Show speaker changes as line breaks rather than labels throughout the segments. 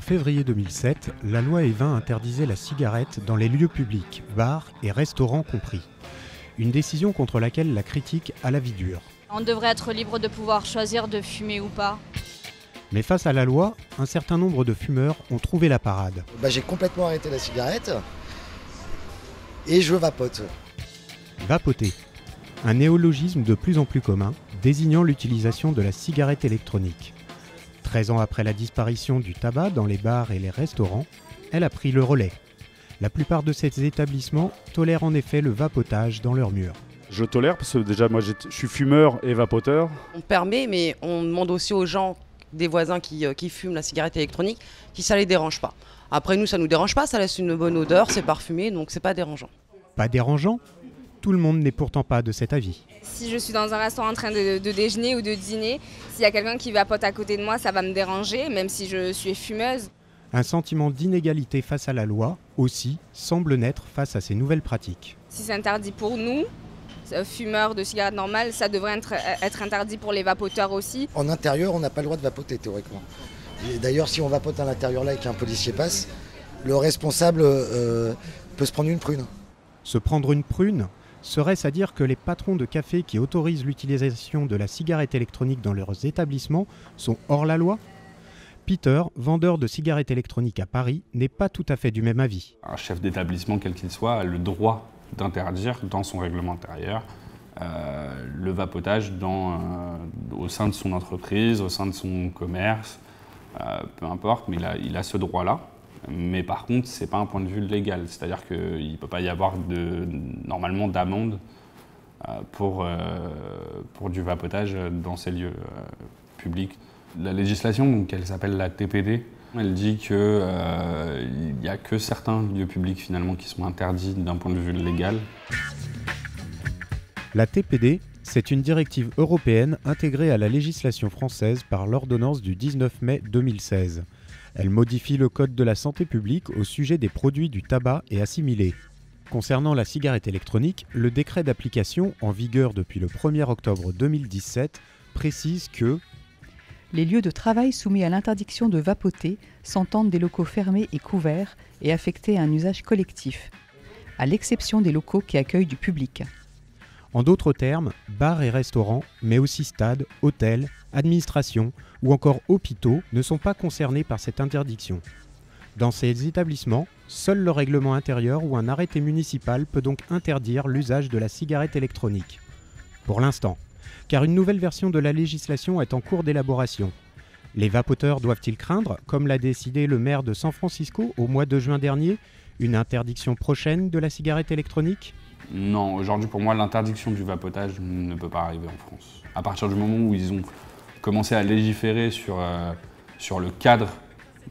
février 2007, la loi Évin interdisait la cigarette dans les lieux publics, bars et restaurants compris. Une décision contre laquelle la critique a la vie dure.
On devrait être libre de pouvoir choisir de fumer ou pas.
Mais face à la loi, un certain nombre de fumeurs ont trouvé la parade.
J'ai complètement arrêté la cigarette et je vapote.
Vapoter, un néologisme de plus en plus commun, désignant l'utilisation de la cigarette électronique. 13 ans après la disparition du tabac dans les bars et les restaurants, elle a pris le relais. La plupart de ces établissements tolèrent en effet le vapotage dans leurs murs.
Je tolère parce que déjà moi je suis fumeur et vapoteur.
On permet, mais on demande aussi aux gens, des voisins qui fument la cigarette électronique, si ça les dérange pas. Après nous ça nous dérange pas, ça laisse une bonne odeur, c'est parfumé, donc c'est pas dérangeant.
Pas dérangeant ? Tout le monde n'est pourtant pas de cet avis.
Si je suis dans un restaurant en train de déjeuner ou de dîner, s'il y a quelqu'un qui vapote à côté de moi, ça va me déranger, même si je suis fumeuse.
Un sentiment d'inégalité face à la loi, aussi, semble naître face à ces nouvelles pratiques.
Si c'est interdit pour nous, fumeurs de cigarettes normales, ça devrait être interdit pour les vapoteurs aussi.
En intérieur, on n'a pas le droit de vapoter théoriquement. Et d'ailleurs, si on vapote à l'intérieur là et qu'un policier passe, le responsable peut se prendre une prune.
Se prendre une prune ? Serait-ce à dire que les patrons de café qui autorisent l'utilisation de la cigarette électronique dans leurs établissements sont hors la loi ? Peter, vendeur de cigarettes électroniques à Paris, n'est pas tout à fait du même avis.
Un chef d'établissement, quel qu'il soit, a le droit d'interdire dans son règlement intérieur le vapotage au sein de son entreprise, au sein de son commerce, peu importe, mais il a ce droit-là. Mais par contre, ce n'est pas un point de vue légal, c'est-à-dire qu'il ne peut pas y avoir normalement d'amende pour du vapotage dans ces lieux publics. La législation, donc, elle s'appelle la TPD, elle dit qu'il n'y a que certains lieux publics finalement qui sont interdits d'un point de vue légal.
La TPD, c'est une directive européenne intégrée à la législation française par l'ordonnance du 19 mai 2016. Elle modifie le code de la santé publique au sujet des produits du tabac et assimilés. Concernant la cigarette électronique, le décret d'application, en vigueur depuis le 1er octobre 2017, précise que
les lieux de travail soumis à l'interdiction de vapoter s'entendent des locaux fermés et couverts et affectés à un usage collectif, à l'exception des locaux qui accueillent du public.
En d'autres termes, bars et restaurants, mais aussi stades, hôtels, administrations ou encore hôpitaux ne sont pas concernés par cette interdiction. Dans ces établissements, seul le règlement intérieur ou un arrêté municipal peut donc interdire l'usage de la cigarette électronique. Pour l'instant, car une nouvelle version de la législation est en cours d'élaboration. Les vapoteurs doivent-ils craindre, comme l'a décidé le maire de San Francisco au mois de juin dernier, une interdiction prochaine de la cigarette électronique ?
Non, aujourd'hui pour moi l'interdiction du vapotage ne peut pas arriver en France. À partir du moment où ils ont commencé à légiférer sur le cadre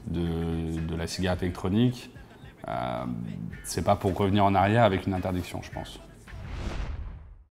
de la cigarette électronique, c'est pas pour revenir en arrière avec une interdiction, je pense.